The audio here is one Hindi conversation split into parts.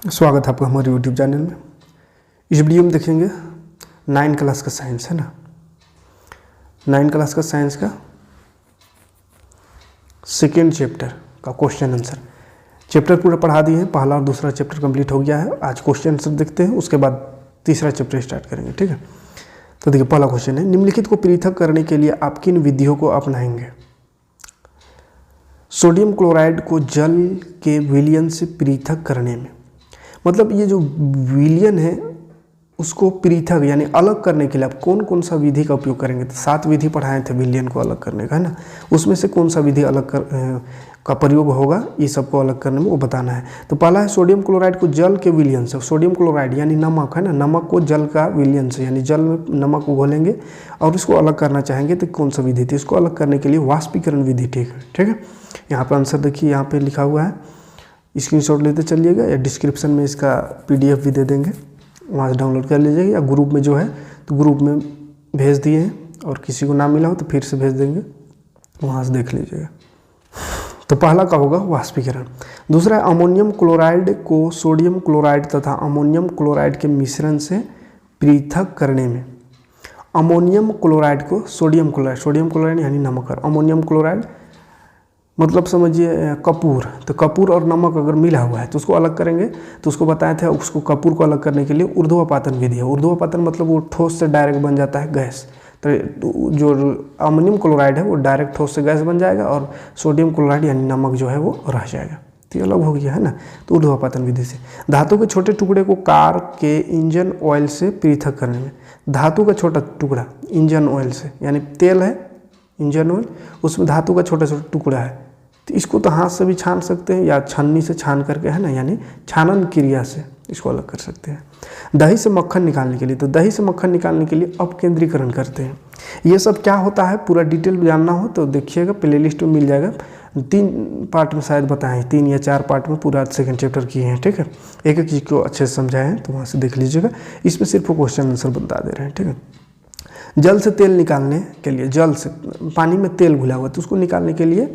स्वागत है आपका हमारे YouTube चैनल में। इस वीडियो में देखेंगे 9 क्लास का साइंस है ना, 9 क्लास का साइंस का सेकेंड चैप्टर का क्वेश्चन आंसर। चैप्टर पूरा पढ़ा दिए हैं, पहला और दूसरा चैप्टर कंप्लीट हो गया है। आज क्वेश्चन आंसर देखते हैं, उसके बाद तीसरा चैप्टर स्टार्ट करेंगे। ठीक है, तो देखिए पहला क्वेश्चन है, निम्नलिखित को पृथक करने के लिए आप किन विधियों को अपनाएंगे? सोडियम क्लोराइड को जल के विलयन से पृथक करने में, मतलब ये जो विलयन है उसको पृथक यानी अलग करने के लिए आप कौन कौन सा विधि का उपयोग करेंगे? तो 7 विधि पढ़ाए थे विलयन को अलग करने का, है ना। उसमें से कौन सा विधि का प्रयोग होगा, ये सबको अलग करने में वो बताना है। तो पहला है सोडियम क्लोराइड को जल के विलयन से। सोडियम क्लोराइड यानी नमक है ना, नमक को जल का विलयन से यानी जल में नमक को घोलेंगे और इसको अलग करना चाहेंगे तो कौन सा विधि थी? इसको अलग करने के लिए वाष्पीकरण विधि। ठीक है, यहाँ पर आंसर देखिए, यहाँ पे लिखा हुआ है, स्क्रीनशॉट लेते चलिएगा या डिस्क्रिप्शन में इसका PDF भी दे देंगे, वहाँ से डाउनलोड कर लीजिएगा, या ग्रुप में जो है तो ग्रुप में भेज दिए हैं, और किसी को ना मिला हो तो फिर से भेज देंगे, वहाँ से देख लीजिएगा। तो पहला का होगा वाष्पीकरण। दूसरा है अमोनियम क्लोराइड को सोडियम क्लोराइड तथा अमोनियम क्लोराइड के मिश्रण से पृथक करने में। अमोनियम क्लोराइड को सोडियम क्लोराइड यानी नमक, और अमोनियम क्लोराइड मतलब समझिए कपूर। तो कपूर और नमक अगर मिला हुआ है तो उसको अलग करेंगे, तो उसको बताया था, उसको कपूर को अलग करने के लिए ऊर्ध्वपातन विधि है। ऊर्ध्वपातन मतलब वो ठोस से डायरेक्ट बन जाता है गैस। तो जो अमोनियम क्लोराइड है वो डायरेक्ट ठोस से गैस बन जाएगा, और सोडियम क्लोराइड यानी नमक जो है वो रह जाएगा। तो ये अलग हो गया है ना, तो ऊर्ध्वपातन विधि से। धातु के छोटे टुकड़े को कार के इंजन ऑयल से पृथक करने में। धातु का छोटा टुकड़ा इंजन ऑयल से, यानी तेल है इंजन ऑयल, उसमें धातु का छोटा छोटा टुकड़ा है, तो इसको तो हाथ से भी छान सकते हैं या छन्नी से छान करके, है ना, यानी छानन क्रिया से इसको अलग कर सकते हैं। दही से मक्खन निकालने के लिए, तो दही से मक्खन निकालने के लिए अपकेंद्रीकरण करते हैं। ये सब क्या होता है पूरा डिटेल जानना हो तो देखिएगा, प्लेलिस्ट में मिल जाएगा। 3 पार्ट में शायद बताएं, 3 या 4 पार्ट में पूरा सेकंड चैप्टर किए हैं। ठीक है, एक एक चीज़ को अच्छे से समझाए हैं, तो वहाँ से देख लीजिएगा। इसमें सिर्फ क्वेश्चन आंसर बता दे रहे हैं। ठीक है, जल से तेल निकालने के लिए, जल से पानी में तेल घुला हुआ तो उसको निकालने के लिए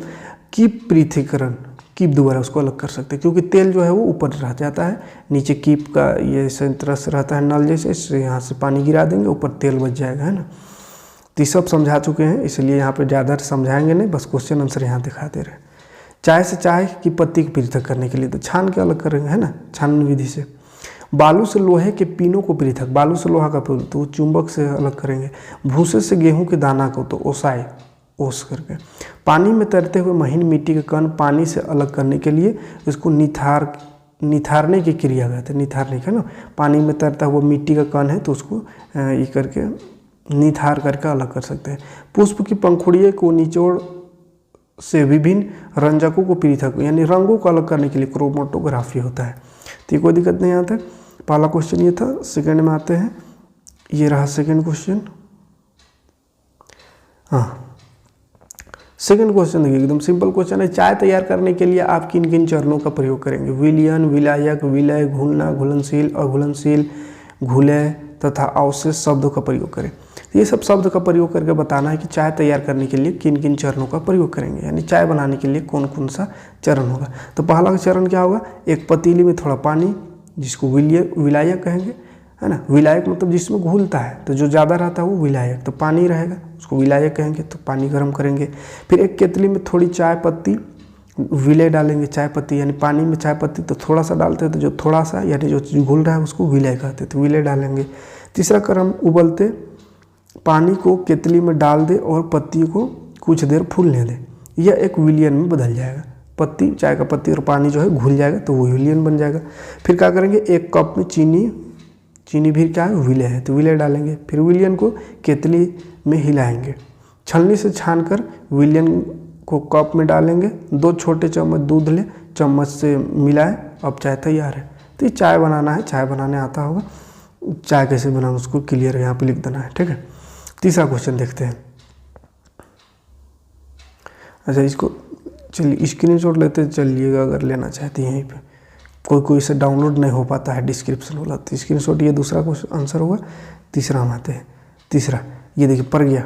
कीप पृथक्करण, कीप द्वारा उसको अलग कर सकते हैं, क्योंकि तेल जो है वो ऊपर रह जाता है, नीचे कीप का ये इस तरह से रहता है नल जैसे, इससे यहाँ से पानी गिरा देंगे, ऊपर तेल बच जाएगा, है ना। तो ये सब समझा चुके हैं, इसलिए यहाँ पे ज़्यादा समझाएंगे नहीं, बस क्वेश्चन आंसर यहाँ दिखा दे रहे हैं। चाय से चाय की पत्ती को पृथक करने के लिए तो छान के अलग करेंगे, है ना, छानन विधि से। बालू से लोहे के पीनों को पृथक, बालू से लोहा का पीनो तो चुंबक से अलग करेंगे। भूसे से गेहूं के दाना को तो ओसाए, ओस करके। पानी में तैरते हुए महीन मिट्टी के कण पानी से अलग करने के लिए इसको निथारने की क्रिया कहते हैं। निथारने का ना, पानी में तैरता हुआ मिट्टी का कण है तो उसको ये करके निथार करके अलग कर सकते हैं। पुष्प की पंखुड़ियों को निचोड़ से विभिन्न रंजकों को पृथक यानी रंगों को अलग करने के लिए क्रोमेटोग्राफी होता है। तो ये कोई दिक्कत नहीं आता। पहला क्वेश्चन ये था। सेकंड में आते हैं, ये रहा सेकंड क्वेश्चन। हाँ, सेकंड क्वेश्चन देखिए, एकदम सिंपल क्वेश्चन है। चाय तैयार करने के लिए आप किन किन चरणों का प्रयोग करेंगे? विलयन, विलायक, विलय, घुलना, घुलनशील, अघुलनशील, घुलय तथा अवशेष शब्दों का प्रयोग करें। ये सब शब्द का प्रयोग करके बताना है कि चाय तैयार करने के लिए किन किन चरणों का प्रयोग करेंगे, यानी चाय बनाने के लिए कौन कौन सा चरण होगा। तो पहला चरण क्या होगा? एक पतीली में थोड़ा पानी, जिसको विलायक कहेंगे, है ना। विलायक मतलब जिसमें घुलता है, तो जो ज़्यादा रहता है वो विलायक, तो पानी रहेगा, उसको विलायक कहेंगे। तो पानी गर्म करेंगे। फिर एक केतली में थोड़ी चाय पत्ती, विलय डालेंगे, चाय पत्ती यानी पानी में चाय पत्ती तो थोड़ा सा डालते हैं, तो जो थोड़ा सा यानी जो घुल रहा है उसको विलय कहते हैं, तो विलय डालेंगे। तीसरा क्रम, उबलते पानी को केतली में डाल दे और पत्ती को कुछ देर फूलने दे, यह एक विलयन में बदल जाएगा। पत्ती, चाय का पत्ती और पानी जो है घुल जाएगा तो वो विलयन बन जाएगा। फिर क्या करेंगे? एक कप में चीनी भी क्या है? विलय है, तो विलय डालेंगे। फिर विलयन को केतली में हिलाएंगे। छलनी से छानकर विलयन को कप में डालेंगे। 2 छोटे चम्मच दूध ले, चम्मच से मिलाए, अब चाय तैयार है। तो ये चाय बनाना है, चाय बनाने आता होगा, चाय कैसे बनाना उसको क्लियर यहाँ पे लिख देना है। ठीक है, तीसरा क्वेश्चन देखते हैं। अच्छा, इसको चलिए स्क्रीनशॉट लेते चलिएगा अगर लेना चाहती हैं। यहीं पे कोई इसे डाउनलोड नहीं हो पाता है डिस्क्रिप्शन वाला, तो स्क्रीनशॉट। ये दूसरा क्वेश्चन आंसर होगा। तीसरा हम आते हैं। तीसरा ये देखिए,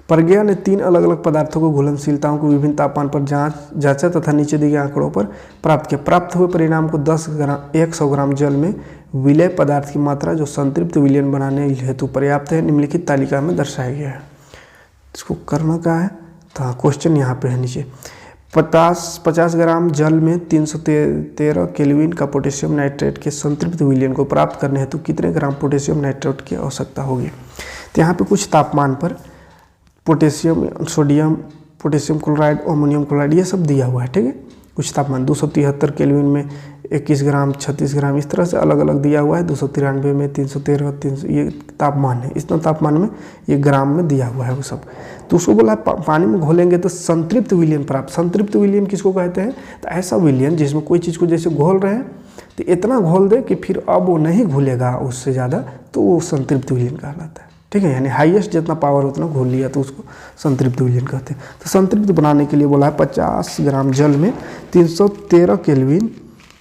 प्रज्ञा ने 3 अलग अलग पदार्थों को घुलनशीलताओं को विभिन्न तापमान पर जांचा तथा नीचे दिए गए आंकड़ों पर प्राप्त किया। प्राप्त हुए परिणाम को 100 ग्राम जल में विलय पदार्थ की मात्रा जो संतृप्त विलयन बनाने हेतु पर्याप्त है निम्नलिखित तालिका में दर्शाया गया है। इसको करना क्या है, तो क्वेश्चन यहाँ पे है नीचे। 50 ग्राम जल में 313 केल्विन का पोटेशियम नाइट्रेट के संतृप्त विलयन को प्राप्त करने हेतु कितने ग्राम पोटेशियम नाइट्रेट की आवश्यकता होगी। तो यहाँ पे कुछ तापमान पर potassium, sodium, potassium chloride, ammonium chloride ये सब दिया हुआ है, ठीक है। कुछ तापमान 273 केल्विन में 21 ग्राम, 36 ग्राम, इस तरह से अलग अलग दिया हुआ है। 293 में 313, 300 ये तापमान है। इतना तापमान में ये ग्राम में दिया हुआ है वो सब। तो उसको बोला पानी में घोलेंगे तो संतृप्त विलयन प्राप्त। संतृप्त विलयन किसको कहते हैं, तो ऐसा विलयन जिसमें कोई चीज़ को जैसे घोल रहे हैं तो इतना घोल दे कि फिर अब वो नहीं घुलेगा उससे ज़्यादा, तो वो संतृप्त विलयन कहलाता है, ठीक है। यानी हाईएस्ट जितना पावर उतना घोल लिया तो उसको संतृप्त विलयन कहते हैं। तो संतृप्त बनाने के लिए बोला है 50 ग्राम जल में 313 केल्विन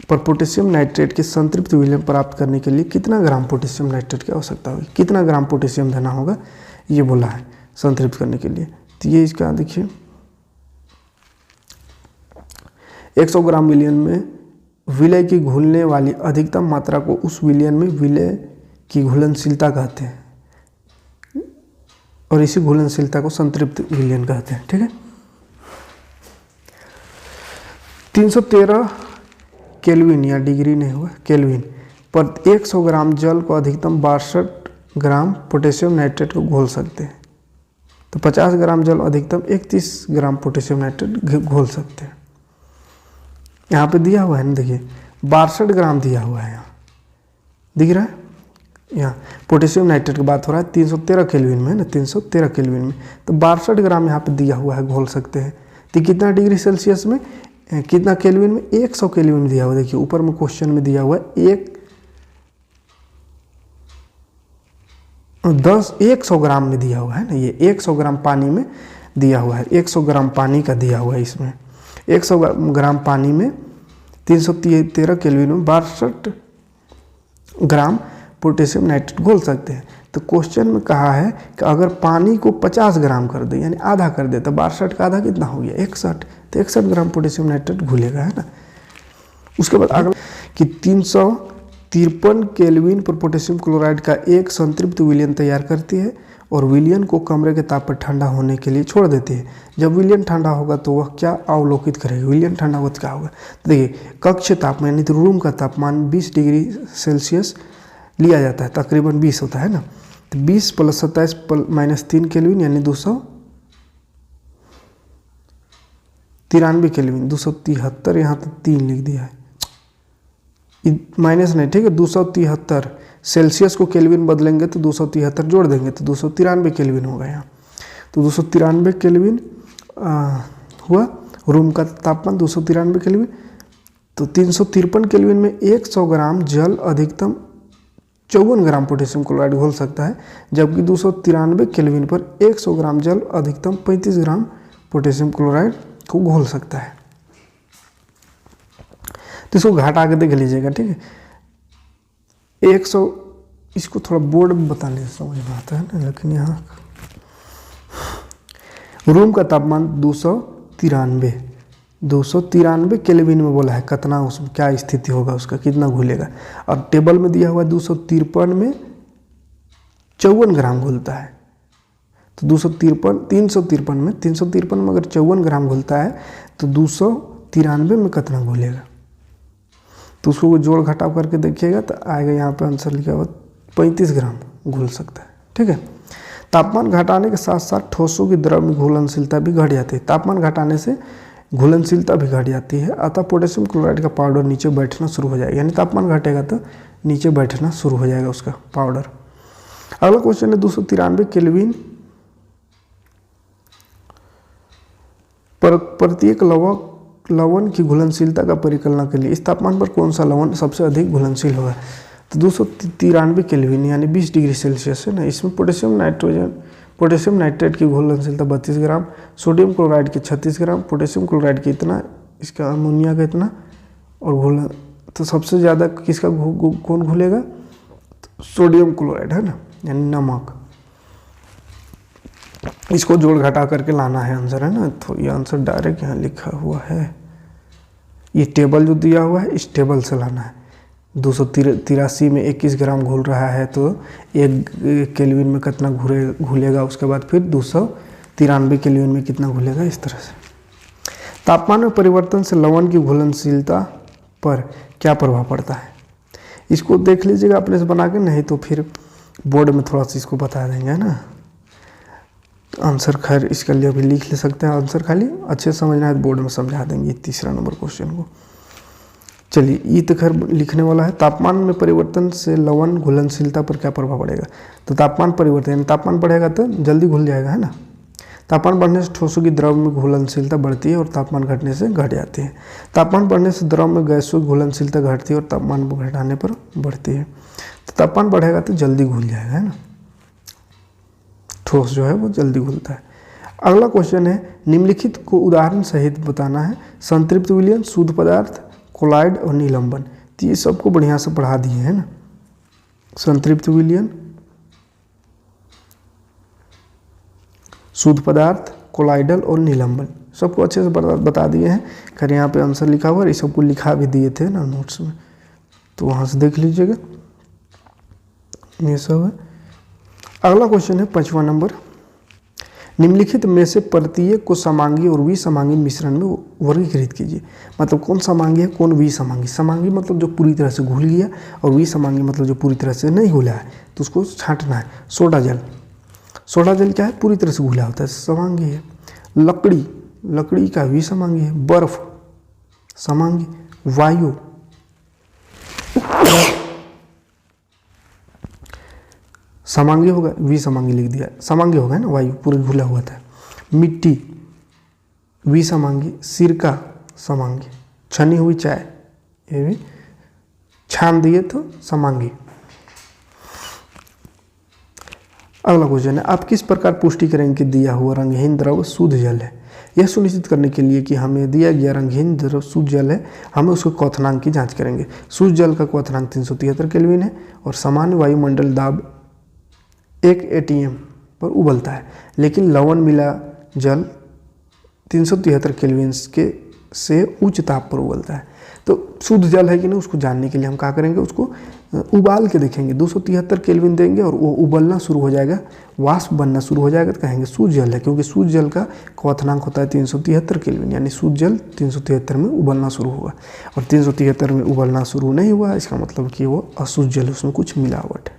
पर पोटेशियम नाइट्रेट के संतृप्त विलयन प्राप्त करने के लिए कितना ग्राम पोटेशियम नाइट्रेट की आवश्यकता होगी, कितना ग्राम पोटेशियम देना होगा, ये बोला है संतृप्त करने के लिए। तो ये इसका देखिए 100 ग्राम विलयन में विलय की घुलने वाली अधिकतम मात्रा को उस विलयन में विलय की घुलनशीलता कहते हैं और इसी घुलनशीलता को संतृप्त विलयन कहते हैं, ठीक है। 313 केल्विन या डिग्री नहीं हुआ, केल्विन पर 100 ग्राम जल को अधिकतम 62 ग्राम पोटेशियम नाइट्रेट को घोल सकते हैं। तो 50 ग्राम जल अधिकतम 31 ग्राम पोटेशियम नाइट्रेट घोल सकते हैं। यहाँ पे दिया हुआ है ना, देखिए 62 ग्राम दिया हुआ है, यहाँ दिख रहा है। यहाँ पोटेशियम नाइट्रेट की बात हो रहा है 313 केल्विन में ना, 313 केल्विन में, तो 62 ग्राम यहाँ पे दिया हुआ है, घोल सकते हैं। तो कितना डिग्री सेल्सियस में, कितना केल्विन में, 100 केल्विन में दिया हुआ। देखिए ऊपर में क्वेश्चन में दिया हुआ है 100 ग्राम में दिया हुआ है ना, ये 100 ग्राम पानी में दिया हुआ है, 100 ग्राम पानी का दिया हुआ है। इसमें 100 ग्राम पानी में 313 केल्विन में 62 ग्राम पोटेशियम नाइट्रेट घोल सकते हैं। तो क्वेश्चन में कहा है कि अगर पानी को 50 ग्राम कर दे, यानी आधा कर दे, तो 62 का आधा कितना हो गया, 61। तो 61 ग्राम पोटेशियम नाइट्रेट घुलेगा, है ना। उसके बाद अगला कि 353 केल्विन पर पोटेशियम क्लोराइड का एक संतृप्त विलयन तैयार करती है और विलयन को कमरे के ताप पर ठंडा होने के लिए छोड़ देती है। जब विलयन ठंडा होगा तो वह क्या अवलोकित करेगा, विलयन ठंडा होगा तो क्या होगा। तो देखिए कक्ष तापमान यानी तो रूम का तापमान 20 डिग्री सेल्सियस लिया जाता है, तकरीबन 20 होता है ना। तो 20 + 27 - 3 केल्विन यानी 293 केल्विन, 273, यहाँ तो 3 लिख दिया है, माइनस नहीं, ठीक है। 273 सेल्सियस को केल्विन बदलेंगे तो 273 जोड़ देंगे तो 293 केल्विन होगा यहाँ। तो 293 केल्विन हुआ रूम का तापमान, 293 केल्विन। तो 353 केल्विन में 100 ग्राम जल अधिकतम 54 ग्राम पोटेशियम क्लोराइड घोल सकता है, जबकि 293 केल्विन पर 100 ग्राम जल अधिकतम 35 ग्राम पोटेशियम क्लोराइड को घोल सकता है। तो इसको घटा के देख लीजिएगा, ठीक है। 100, इसको थोड़ा बोर्ड में बताने से समझ में आता है ना, लेकिन यहाँ रूम का तापमान 293 केल्विन में बोला है, कितना उसमें क्या स्थिति होगा उसका, कितना घुलेगा। और टेबल में दिया हुआ 253 में 54 ग्राम घुलता है। तो 353 में अगर 54 ग्राम घुलता है तो 293 में कितना घुलेगा। तो उसको जोड़ घटाव करके देखिएगा तो आएगा, यहाँ पे आंसर लिखा हुआ 35 ग्राम घुल सकता है, ठीक है। तापमान घटाने के साथ साथ ठोसों की द्रव में घुलनशीलता भी घट जाती है। तापमान घटाने से घुलनशीलता भी घट जाती है, अतः पोटेशियम क्लोराइड का पाउडर नीचे बैठना शुरू हो जाएगा। यानी तापमान घटेगा तो नीचे बैठना शुरू हो जाएगा उसका पाउडर। अगला क्वेश्चन है 293 केल्विन पर प्रत्येक लवण की घुलनशीलता का परिकलना के लिए इस तापमान पर कौन सा लवण सबसे अधिक घुलनशील होगा। तो 293 केल्विन यानी 20 डिग्री सेल्सियस है ना। इसमें पोटेशियम नाइट्रेट की घुलनशीलता 32 ग्राम, सोडियम क्लोराइड की 36 ग्राम, पोटेशियम क्लोराइड की इतना, इसका अमोनिया का इतना, और तो सबसे ज़्यादा किसका कौन घुलेगा, तो सोडियम क्लोराइड है ना, यानी नमक। इसको जोड़ घटा करके लाना है आंसर, है ना। तो ये आंसर डायरेक्ट यहाँ लिखा हुआ है, ये टेबल जो दिया हुआ है इस टेबल से लाना है। 283 में 21 ग्राम घुल रहा है तो 1 केल्विन में कितना घुलेगा, उसके बाद फिर 293 केल्विन में कितना घुलेगा, इस तरह से। तापमान में परिवर्तन से लवण की घुलनशीलता पर क्या प्रभाव पड़ता है, इसको देख लीजिएगा अपने से बना के, नहीं तो फिर बोर्ड में थोड़ा सा इसको बता देंगे, है ना। आंसर खैर इसके लिए अभी लिख ले सकते हैं, आंसर खाली अच्छे से समझना है तो बोर्ड में समझा देंगे 3 नंबर क्वेश्चन को। चलिए ये तो खैर लिखने वाला है। तापमान में परिवर्तन से लवण घुलनशीलता पर क्या प्रभाव पड़ेगा, तो तापमान परिवर्तन यानी तापमान बढ़ेगा तो जल्दी घुल जाएगा, है ना। तापमान बढ़ने से ठोसों की द्रव में घुलनशीलता बढ़ती है और तापमान घटने से घट जाती है। तापमान बढ़ने से द्रव में गैसों की घुलनशीलता घटती है और तापमान घटाने पर बढ़ती है। तो तापमान बढ़ेगा तो जल्दी घुल जाएगा, है ना, ठोस जो है वो जल्दी घुलता है। अगला क्वेश्चन है, निम्नलिखित को उदाहरण सहित बताना है। संतृप्त विलयन, शुद्ध पदार्थ, कोलाइड और निलंबन। तो ये सबको बढ़िया से पढ़ा दिए, है ना। संतृप्त विलयन, शुद्ध पदार्थ, कोलाइडल और निलंबन सबको अच्छे से बता दिए हैं। खैर यहाँ पे आंसर लिखा हुआ है, ये सबको लिखा भी दिए थे ना नोट्स में, तो वहाँ से देख लीजिएगा, ये सब है। अगला क्वेश्चन है 5वां नंबर, निम्नलिखित में से प्रत्येक को समांगी और विसमांगी मिश्रण में वर्गीकृत कीजिए। मतलब कौन समांगी है, कौन विसमांगी। समांगी मतलब जो पूरी तरह से घुल गया, और विसमांगी मतलब जो पूरी तरह से नहीं घुला है, तो उसको छांटना है। सोडा जल, सोडा जल क्या है, पूरी तरह से घुला होता है, समांगी है। लकड़ी, लकड़ी का विसमांगी है। बर्फ समांगी। वायु समांगी होगा, विसमांगी लिख दिया, समांगी होगा ना, वायु पूरे घुला हुआ था। मिट्टी विसमांगी। सिरका समांगी। छनी हुई चाय, ये भी छान दिए तो समांगी। अगला क्वेश्चन है, आप किस प्रकार पुष्टि करेंगे कि दिया हुआ रंगहीन द्रव शुद्ध जल है। यह सुनिश्चित करने के लिए कि हमें दिया गया रंगहीन द्रव शुद्ध जल है, हम उसके क्वथनांक की जांच करेंगे। शुद्ध जल का क्वथनांक 373 केल्विन है और सामान्य वायुमंडल दाब 1 atm पर उबलता है, लेकिन लवण मिला जल 373 केल्विन के से उच्च ताप पर उबलता है। तो शुद्ध जल है कि नहीं उसको जानने के लिए हम क्या करेंगे, उसको उबाल के देखेंगे। 273 केल्विन देंगे और वो उबलना शुरू हो जाएगा, वाष्प बनना शुरू हो जाएगा, तो कहेंगे शुद्ध जल है, क्योंकि शुद्ध जल का क्वथनांक होता है 373 केल्विन, यानी शुद्ध जल 373 में उबलना शुरू हुआ। और 373 में उबलना शुरू नहीं हुआ, इसका मतलब कि वो अशुद्ध जल, उसमें कुछ मिलावट है।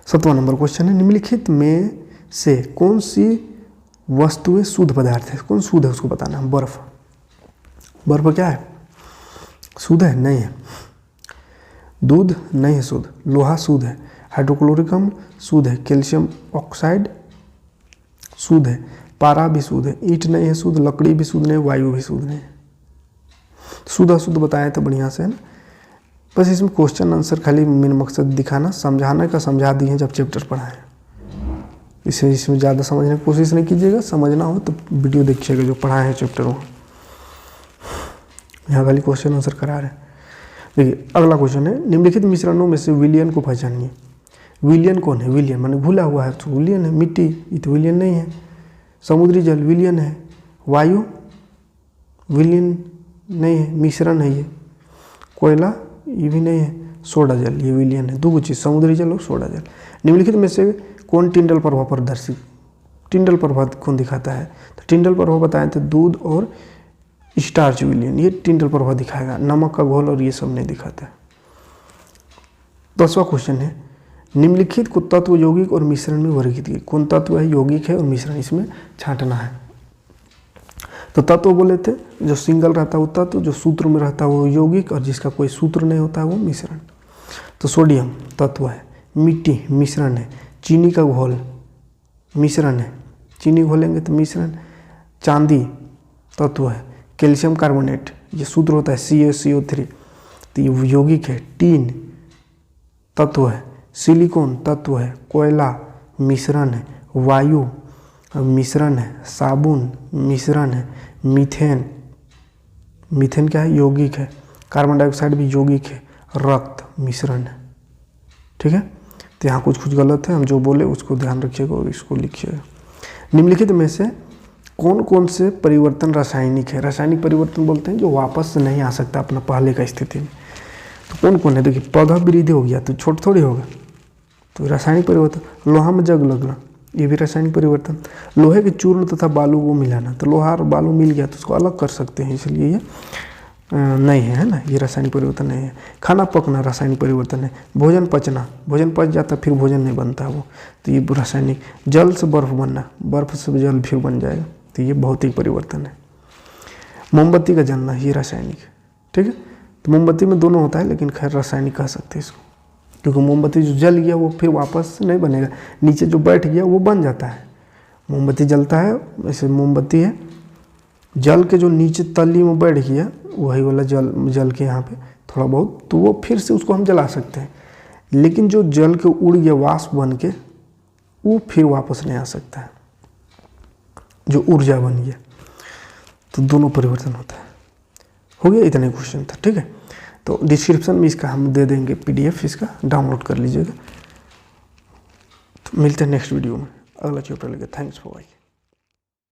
7वां नंबर क्वेश्चन है, निम्नलिखित में से कौन सी वस्तुएं शुद्ध पदार्थ है, कौन शुद्ध है उसको बताना है। बर्फ, बर्फ क्या है, शुद्ध है, नहीं है। दूध नहीं है शुद्ध। लोहा शुद्ध है। हाइड्रोक्लोरिक अम्ल शुद्ध है। कैल्शियम ऑक्साइड शुद्ध है। पारा भी शुद्ध है। ईंट नहीं है शुद्ध। लकड़ी भी शुद्ध नहीं, वायु भी शुद्ध नहीं। शुद्ध अशुद्ध बताए तो बढ़िया से, है ना। बस इसमें क्वेश्चन आंसर खाली मेन मकसद दिखाना, समझाने का समझा दिए हैं जब चैप्टर पढ़ाएं। इसमें ज़्यादा समझने की कोशिश नहीं कीजिएगा, समझना हो तो वीडियो देखिएगा जो पढ़ाए हैं चैप्टर वो, यहाँ खाली क्वेश्चन आंसर करा रहे हैं। देखिए अगला क्वेश्चन है, निम्नलिखित मिश्रणों में से विलयन को पहचानिए। विलयन कौन है, विलयन माने घुला हुआ है तो विलयन है। मिट्टी ये तो विलयन नहीं है। समुद्री जल विलयन है। वायु विलयन नहीं है, मिश्रण है ये। कोयला ये भी नहीं है। सोडा जल ये विलयन है। दो चीज़, समुद्री जल और सोडा जल। निम्नलिखित में से कौन टिंडल प्रभाव प्रदर्शित, टिंडल प्रभाव कौन दिखाता है, तो टिंडल प्रभाव बताए थे दूध और स्टार्च विलयन, ये टिंडल प्रभाव दिखाएगा। नमक का घोल और ये सब नहीं दिखाता है। 10वां क्वेश्चन है, निम्नलिखित को तत्व यौगिक और मिश्रण में वर्गीकृत, कौन तत्व है, यौगिक है और मिश्रण, इसमें छांटना है। तो तत्व बोले थे जो सिंगल रहता है वो तत्व, जो सूत्र में रहता है वो यौगिक, और जिसका कोई सूत्र नहीं होता है वो मिश्रण। तो सोडियम तत्व है। मिट्टी मिश्रण है। चीनी का घोल मिश्रण है, चीनी घोलेंगे तो मिश्रण। चांदी तत्व है। कैल्शियम कार्बोनेट ये सूत्र होता है CaCO3, तो ये यौगिक है। टीन तत्व है। सिलिकॉन तत्व है। कोयला मिश्रण है। वायु मिश्रण है। साबुन मिश्रण है। मीथेन, मीथेन क्या है, यौगिक है। कार्बन डाइऑक्साइड भी यौगिक है। रक्त मिश्रण है। ठीक है, तो यहाँ कुछ गलत है, हम जो बोले उसको ध्यान रखिएगा और इसको लिखिएगा। निम्नलिखित में से कौन कौन से परिवर्तन रासायनिक है? रासायनिक परिवर्तन बोलते हैं जो वापस से नहीं आ सकता अपना पहले का स्थिति में। तो कौन कौन है? देखिए, पौधा वृद्धि हो गया तो छोटा थोड़ी होगा, तो रासायनिक परिवर्तन। लोहा में जंग लगना, ये भी रासायनिक परिवर्तन। लोहे के चूर्ण तथा बालू को मिलाना, तो लोहा और बालू मिल गया तो उसको अलग कर सकते हैं, इसलिए ये नहीं है ना, ये रासायनिक परिवर्तन नहीं है। खाना पकना रासायनिक परिवर्तन है। भोजन पचना, भोजन पच जाता फिर भोजन नहीं बनता वो, तो ये रासायनिक। जल से बर्फ बनना, बर्फ से जल फिर बन जाएगा, तो ये भौतिक परिवर्तन है। मोमबत्ती का जलना, ये रासायनिक है। ठीक है, तो मोमबत्ती में दोनों होता है, लेकिन खैर रासायनिक कह सकते हैं इसको, क्योंकि मोमबत्ती जो जल गया वो फिर वापस नहीं बनेगा, नीचे जो बैठ गया वो बन जाता है। मोमबत्ती जलता है, ऐसे मोमबत्ती है, जल के जो नीचे तली में बैठ गया वही वाला जल के यहाँ पे थोड़ा बहुत, तो वो फिर से उसको हम जला सकते हैं। लेकिन जो जल के उड़ गया वाष्प बन के, वो फिर वापस नहीं आ सकता है, जो ऊर्जा बन गया। तो दोनों परिवर्तन होता है। हो गया, इतने क्वेश्चन था। ठीक है, तो डिस्क्रिप्शन में इसका हम दे देंगे PDF, इसका डाउनलोड कर लीजिएगा। तो मिलते हैं नेक्स्ट वीडियो में अगला चैप्टर लेके। Thanks for watching.